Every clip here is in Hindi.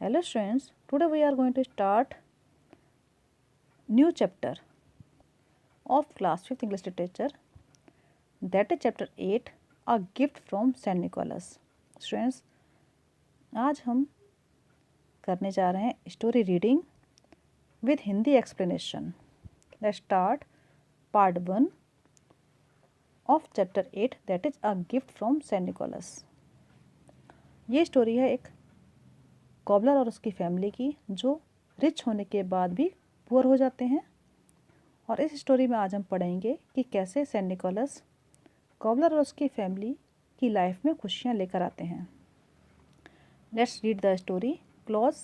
Hello students, today we are going to start new chapter of class 5th English literature, that is chapter 8, a gift from Saint Nicholas. Students, आज हम करने जा रहे हैं story reading with Hindi explanation. Let's start part 1 of chapter 8, that is a gift from Saint Nicholas. ये स्टोरी है एक कॉबलर और उसकी फैमिली की जो रिच होने के बाद भी पुअर हो जाते हैं. और इस स्टोरी में आज हम पढ़ेंगे कि कैसे सेंट निकोलस कॉबलर और उसकी फैमिली की लाइफ में खुशियाँ लेकर आते हैं. Let's read the story. Claus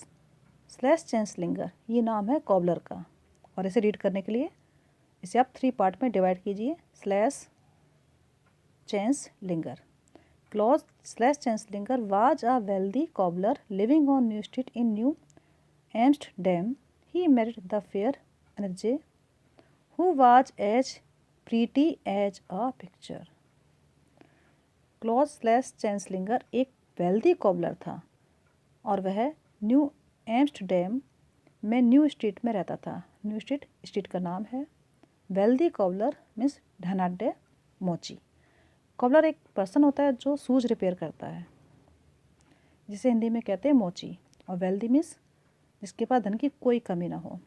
slash चेंसलिंगर, ये नाम है कॉबलर का. और इसे रीड करने के लिए इसे आप 3 पार्ट में डिवाइड कीजिए. Slash चेंसलिंगर. Claus / Chancellor was a wealthy cobbler living on New Street in New Amsterdam. He married the fair Annetje, who was as pretty as a picture. Claus / Chancellor एक वेल्दी कॉबलर था और वह न्यू एम्स्टरडैम में न्यू स्ट्रीट में रहता था. न्यू स्ट्रीट का नाम है. वेल्दी कॉबलर मीन्स धनाढ्य मोची. कॉबलर एक पर्सन होता है जो शूज रिपेयर करता है, जिसे हिंदी में कहते हैं मोची. और वेल्दी मीन्स जिसके पास धन की कोई कमी ना हो.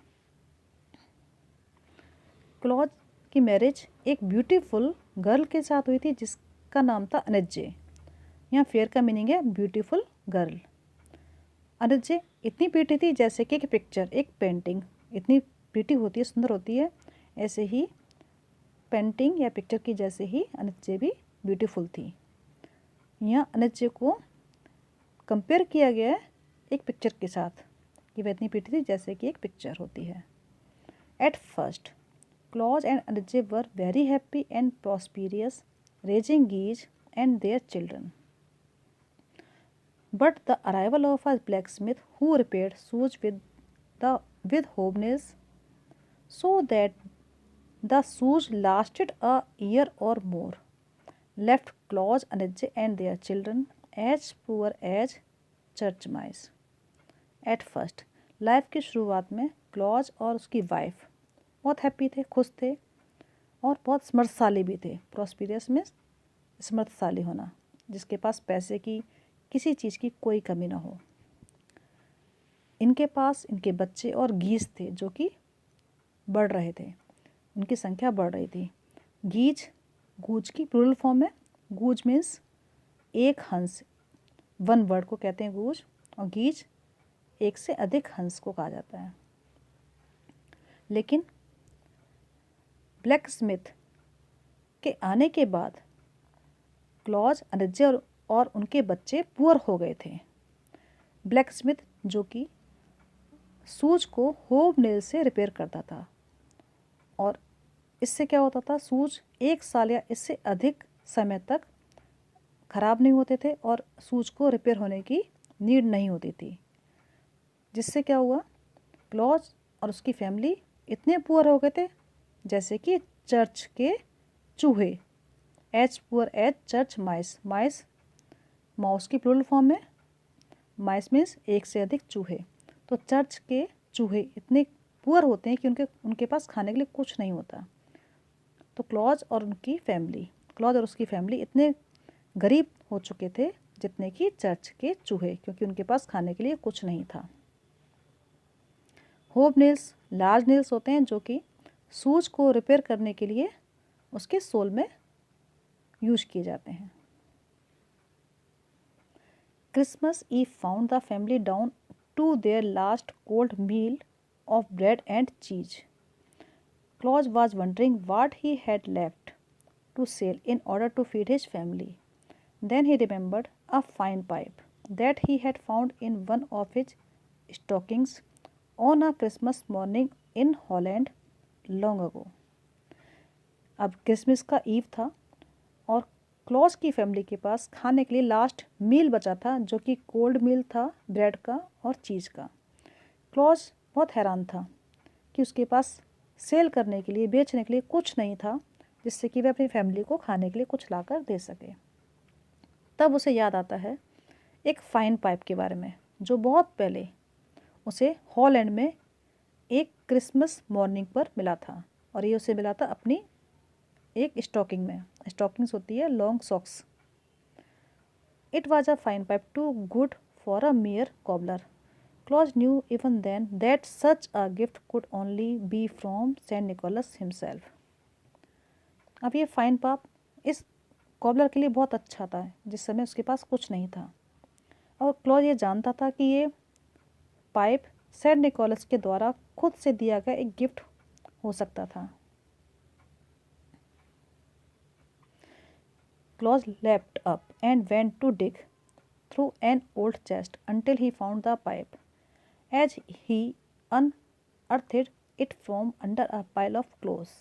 क्लॉज की मैरिज एक ब्यूटीफुल गर्ल के साथ हुई थी जिसका नाम था अनेजे. यहाँ फेयर का मीनिंग है ब्यूटीफुल गर्ल. अनेजे इतनी प्रीटी थी जैसे कि एक पिक्चर, एक पेंटिंग इतनी प्रीटी होती है, सुंदर होती है, ऐसे ही पेंटिंग या पिक्चर की जैसे ही अनेजे भी ब्यूटीफुल थी. यहाँ अनेजे को कंपेयर किया गया है एक पिक्चर के साथ कि वह इतनी प्रीटी थी जैसे कि एक पिक्चर होती है. At first Claus and Antje were very happy and prosperous, raising geese and their children. But the arrival of a blacksmith who repaired shoes with hobnails so that the shoes lasted a year or more left Claus, Annetje and their children as poor as church mice. At first, life की शुरुआत में क्लॉज और उसकी वाइफ बहुत हैप्पी थे, खुश थे और बहुत समर्थशाली भी थे. प्रॉस्पिरियस में समर्थशाली होना, जिसके पास पैसे की किसी चीज़ की कोई कमी ना हो. इनके पास इनके बच्चे और गीज थे जो कि बढ़ रहे थे, उनकी संख्या बढ़ रही थी. गीज गूज की प्लूरल फॉर्म है. गूज मीन्स एक हंस, वन वर्ड को कहते हैं गूज. और गीज एक से अधिक हंस को कहा जाता है. लेकिन ब्लैक स्मिथ के आने के बाद क्लॉज, अनेजे और उनके बच्चे पुअर हो गए थे. ब्लैक स्मिथ जो कि शूज को होब नेल से रिपेयर करता था और इससे क्या होता था, शूज 1 साल या इससे अधिक समय तक ख़राब नहीं होते थे और शूज को रिपेयर होने की नीड नहीं होती थी. जिससे क्या हुआ, क्लॉज और उसकी फैमिली इतने पुअर हो गए थे जैसे कि चर्च के चूहे. एज पुअर एज चर्च माइस. माइस माउस की प्लूरल फॉर्म है. माइस मीन्स एक से अधिक चूहे. तो चर्च के चूहे इतने पुअर होते हैं कि उनके पास खाने के लिए कुछ नहीं होता. तो क्लॉज और उसकी फैमिली इतने गरीब हो चुके थे जितने कि चर्च के चूहे, क्योंकि उनके पास खाने के लिए कुछ नहीं था. होब नेल्स लार्ज नेल्स होते हैं जो कि शूज को रिपेयर करने के लिए उसके सोल में यूज किए जाते हैं. Christmas Eve found the family down to their last cold meal of bread and cheese. Claus was wondering what he had left to sell in order to feed his family. Then he remembered a fine pipe that he had found in one of his stockings on a Christmas morning in Holland long ago. अब क्रिसमस का ईव था और क्लॉज की फैमिली के पास खाने के लिए लास्ट मील बचा था जो कि कोल्ड मील था, ब्रेड का और चीज़ का. क्लॉज बहुत हैरान था कि उसके पास सेल करने के लिए, बेचने के लिए कुछ नहीं था जिससे कि वह अपनी फैमिली को खाने के लिए कुछ लाकर दे सके. तब उसे याद आता है एक फ़ाइन पाइप के बारे में जो बहुत पहले उसे हॉलैंड में एक क्रिसमस मॉर्निंग पर मिला था, और ये उसे मिला था अपनी एक स्टॉकिंग में। स्टॉकिंग्स होती है long socks. It was a fine pipe too good for a mere cobbler. Claus knew even then that such a gift could only be from Saint Nicholas himself. अब ये फाइन पाइप इस कॉबलर के लिए बहुत अच्छा था, जिस समय उसके पास कुछ नहीं था, और क्लॉज ये जानता था कि ये पाइप सेंट निकोलस के द्वारा खुद से दिया गया एक गिफ्ट हो सकता था। Clause leapt up and went to dig through an old chest until he found the pipe. As he unearthed it from under a pile of clothes,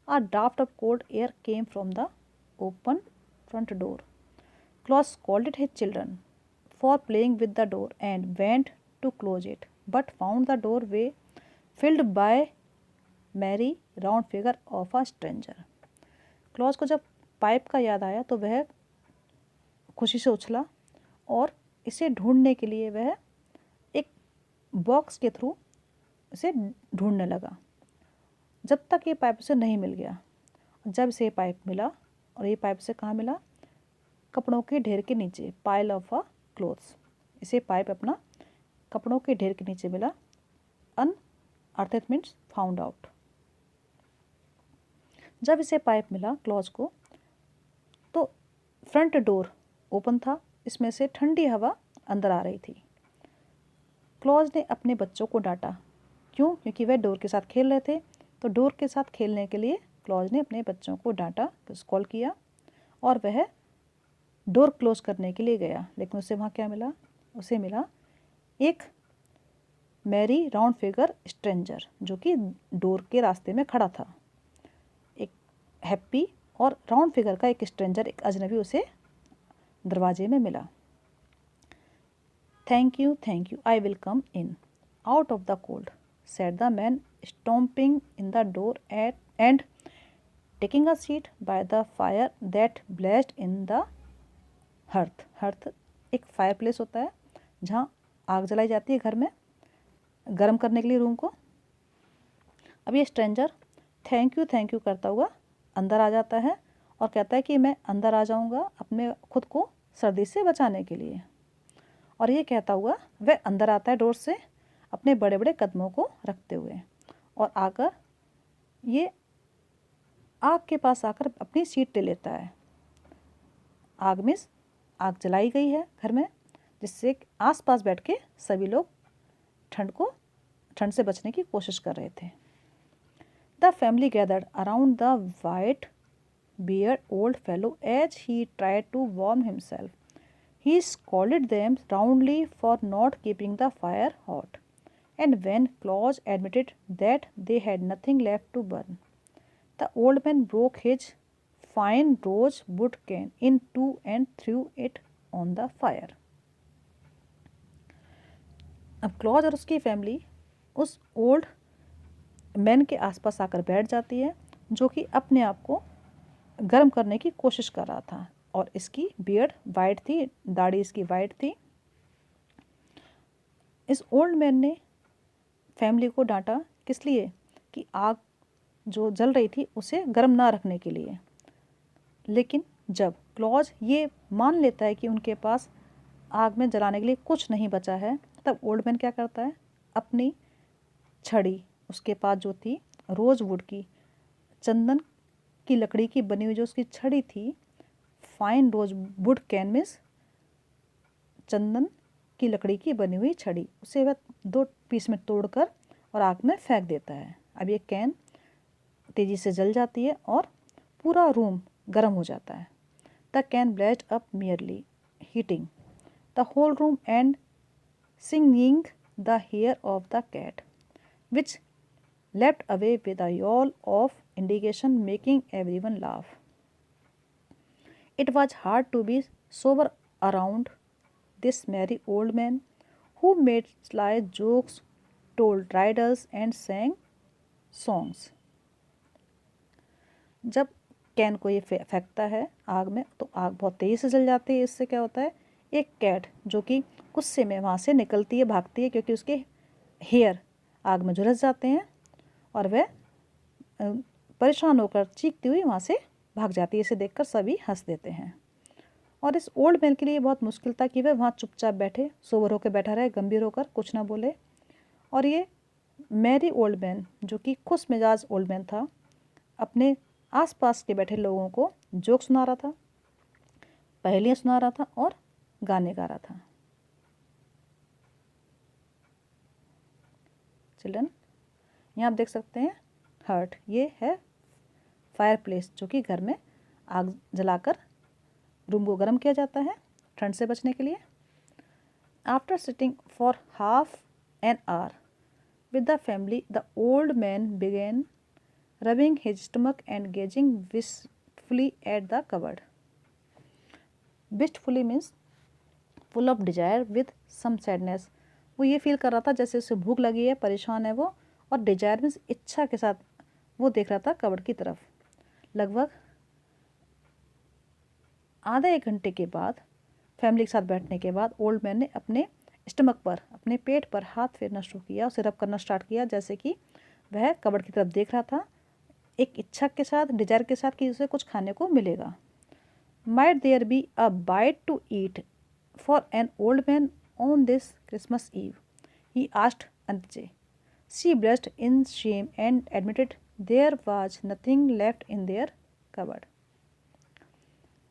a draught of cold air came from the open front door. Claus scolded his children for playing with the door and went to close it, but found the doorway filled by merry round figure of a stranger. Clause को जब पाइप का याद आया तो वह खुशी से उछला और इसे ढूंढने के लिए वह एक बॉक्स के थ्रू इसे ढूंढने लगा, जब तक ये पाइप उसे नहीं मिल गया। जब इसे पाइप मिला, और ये पाइप से कहाँ मिला? कपड़ों के ढेर के नीचे, पाइल ऑफ अ क्लोथ्स। इसे पाइप अपना कपड़ों के ढेर के नीचे मिला। अनअर्थेड मीन्स फाउंड आउट। जब इसे पाइप मिला क्लॉज को, तो फ्रंट डोर ओपन था, इसमें से ठंडी हवा अंदर आ रही थी। क्लॉज ने अपने बच्चों को डांटा। क्यों? क्योंकि वह डोर के साथ खेल रहे थे। तो डोर के साथ खेलने के लिए क्लॉज ने अपने बच्चों को डांटा, कॉल किया, और वह डोर क्लोज करने के लिए गया। लेकिन उसे वहाँ क्या मिला? उसे मिला एक मैरी राउंड फिगर स्ट्रेंजर, जो कि डोर के रास्ते में खड़ा था। एक हैप्पी और राउंड फिगर का एक स्ट्रेंजर, एक अजनबी उसे दरवाजे में मिला। Thank you, I will come in out of the cold, said the man stomping in the door and taking a seat by the fire that blessed in the hearth. Hearth एक फायर प्लेस होता है जहाँ आग जलाई जाती है घर में, गर्म करने के लिए रूम को। अब ये स्ट्रेंजर थैंक यू करता हुआ अंदर आ जाता है और कहता है कि मैं अंदर आ जाऊंगा अपने खुद को सर्दी से बचाने के लिए। और ये कहता हुआ वह अंदर आता है डोर से, अपने बड़े बड़े कदमों को रखते हुए, और आकर ये आग के पास आकर अपनी सीट ले लेता है। आग जलाई गई है घर में, जिससे आसपास बैठ के सभी लोग ठंड से बचने की कोशिश कर रहे थे। The family gathered around the white beard old fellow as he tried to warm himself. He scolded them roundly for not keeping the fire hot, and when Claus admitted that they had nothing left to burn, the old man broke his fine rosewood cane in two and threw it on the fire. अब क्लॉज और उसकी फैमिली उस ओल्ड मैन के आसपास आकर बैठ जाती है, जो कि अपने आप को गर्म करने की कोशिश कर रहा था, और इसकी बियर्ड वाइट थी, दाढ़ी इसकी वाइट थी। इस ओल्ड मैन ने फैमिली को डांटा, किस लिए? कि आग जो जल रही थी उसे गर्म ना रखने के लिए। लेकिन जब क्लॉज ये मान लेता है कि उनके पास आग में जलाने के लिए कुछ नहीं बचा है, तब ओल्ड मैन क्या करता है? अपनी छड़ी, उसके पास जो थी रोज़वुड की, चंदन की लकड़ी की बनी हुई जो उसकी छड़ी थी, फाइन रोज़वुड कैन मीन्स चंदन की लकड़ी की बनी हुई छड़ी, उसे वह 2 पीस में तोड़कर और आग में फेंक देता है। अब ये कैन तेज़ी से जल जाती है और पूरा रूम गर्म हो जाता है। The can blazed up merely heating the whole room and singeing the hair of the cat which leapt away with a yawl of indignation, making everyone laugh. It was hard to be sober around this merry old man who made sly jokes, told riddles and sang songs. जब कैन को ये फेंकता है आग में, तो आग बहुत तेज़ी से जल जाती है। इससे क्या होता है? एक कैट जो कि गुस्से में वहाँ से निकलती है, भागती है, क्योंकि उसके हेयर आग में झुलस जाते हैं और वह परेशान होकर चीखती हुई वहाँ से भाग जाती है। इसे देखकर सभी हंस देते हैं। और इस ओल्ड मैन के लिए बहुत मुश्किल था कि वह वहाँ चुपचाप बैठे, सोबर होकर बैठा रहे, गंभीर होकर कुछ ना बोले। और ये मैरी ओल्ड मैन, जो कि खुश मिजाज ओल्ड मैन था, अपने आसपास के बैठे लोगों को जोक सुना रहा था, पहेलियाँ सुना रहा था और गाने गा रहा था। चिल्ड्रन, यहाँ आप देख सकते हैं हर्ट, ये है फायर प्लेस, जो कि घर में आग जलाकर रूम को गर्म किया जाता है ठंड से बचने के लिए। After sitting for half an hour with the family, the old man began rubbing his stomach and gazing wistfully at the cupboard. Wistfully means full of desire with some sadness. वो ये फील कर रहा था जैसे उसे भूख लगी है, परेशान है वो, और डिजायर मीन्स इच्छा के साथ वो देख रहा था कबर्ड की तरफ। लगभग आधे एक घंटे के बाद, फैमिली के साथ बैठने के बाद, ओल्ड मैन ने अपने स्टमक पर, अपने पेट पर हाथ फेरना शुरू किया, उसे रब करना स्टार्ट किया, जैसे कि वह कबर्ड की तरफ देख रहा था एक इच्छा के साथ, डिजायर के साथ कि उसे कुछ खाने को मिलेगा। Might there be a bite to eat for an old man on this Christmas Eve, he asked Antje. She blushed in shame and admitted there was nothing left in their cupboard.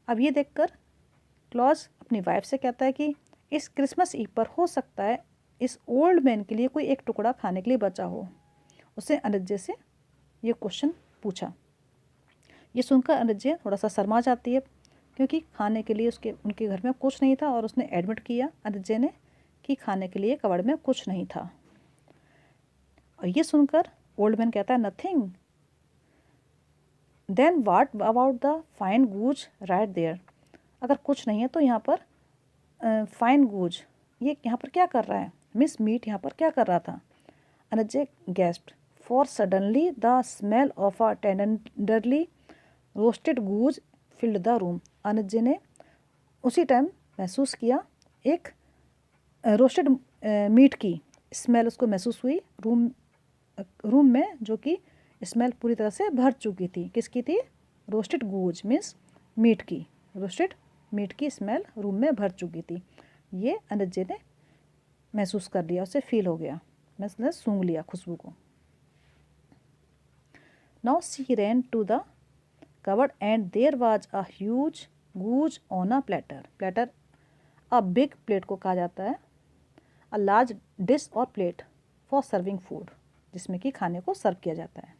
अब ये देखकर क्लॉज अपनी वाइफ से कहता है कि इस क्रिसमस ईव पर हो सकता है इस ओल्ड मैन के लिए कोई एक टुकड़ा खाने के लिए बचा हो। उसे अनुजे से ये क्वेश्चन पूछा। ये सुनकर अनुजे थोड़ा सा शर्मा जाती है, क्योंकि खाने के लिए उनके घर में कुछ नहीं था, और उसने एडमिट किया अनुजे ने कि खाने के लिए कबर्ड में कुछ नहीं था। और ये सुनकर ओल्ड मैन कहता है nothing. Then what about the fine goose right there. अगर कुछ नहीं है तो यहाँ पर फाइन गूज ये यहाँ पर क्या कर रहा है, मिस मीट यहाँ पर क्या कर रहा था। अनुजे गैस्प्ड for suddenly the smell of a tenderly roasted goose filled the room. अनुजे ने उसी टाइम महसूस किया एक रोस्टेड मीट की स्मेल उसको महसूस हुई रूम में, जो कि स्मेल पूरी तरह से भर चुकी थी। किसकी थी? रोस्टेड गूज मीन्स मीट की, रोस्टेड मीट की स्मेल रूम में भर चुकी थी। ये अनुजे ने महसूस कर लिया, उसे फील हो गया, मतलब सूंघ लिया खुशबू को। Now she ran to the cupboard and there was a huge goose on a platter. Platter a big plate को कहा जाता है, a large dish or plate for serving food, जिसमें कि खाने को सर्व किया जाता है।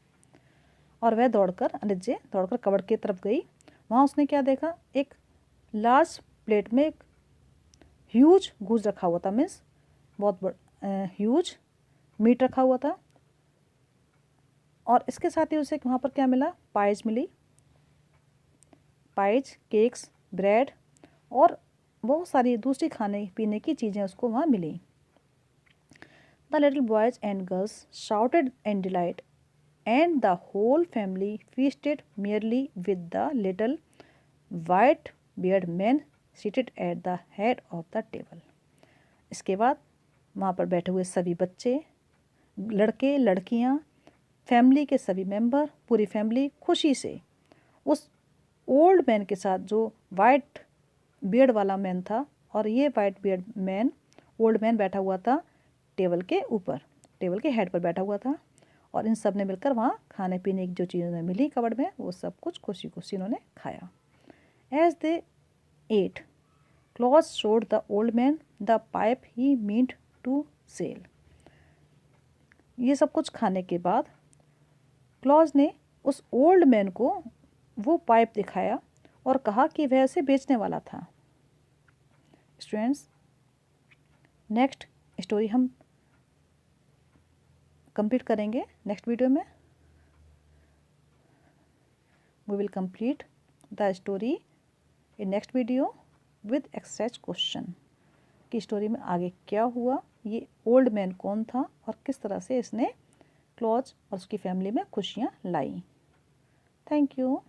और वह अनुजे दौड़कर कबर्ड की तरफ गई। वहाँ उसने क्या देखा, एक लार्ज प्लेट में एक ह्यूज गूज रखा हुआ था, मीन्स बहुत बड़ा ह्यूज मीट रखा हुआ था। और इसके साथ ही उसे वहाँ पर क्या मिला, पाइज मिली, पाइज, केक्स, ब्रेड और बहुत सारी दूसरी खाने पीने की चीज़ें उसको वहाँ मिली। The little boys and girls shouted in delight and the whole family feasted merrily with the little white bearded man seated at the head of the table. इसके बाद वहाँ पर बैठे हुए सभी बच्चे, लड़के, लड़कियाँ, फैमिली के सभी मेंबर, पूरी फैमिली खुशी से उस ओल्ड मैन के साथ, जो वाइट बियर्ड वाला मैन था, और ये white bearded man, old man बैठा हुआ था टेबल के ऊपर, टेबल के हेड पर बैठा हुआ था, और इन सब ने मिलकर वहाँ खाने पीने की जो चीज़ें उन्हें मिली कबर्ड में, वो सब कुछ खुशी खुशी उन्होंने खाया। As they ate, Claus showed the old man the pipe he meant to sell. ये सब कुछ खाने के बाद क्लॉज ने उस ओल्ड मैन को वो पाइप दिखाया और कहा कि वह उसे बेचने वाला था। स्टूडेंट्स, नेक्स्ट स्टोरी हम कंप्लीट करेंगे नेक्स्ट वीडियो में। We will complete the story in next video with exercise question. की स्टोरी में आगे क्या हुआ, ये ओल्ड मैन कौन था और किस तरह से इसने क्लॉज और उसकी फैमिली में खुशियाँ लाई। Thank you.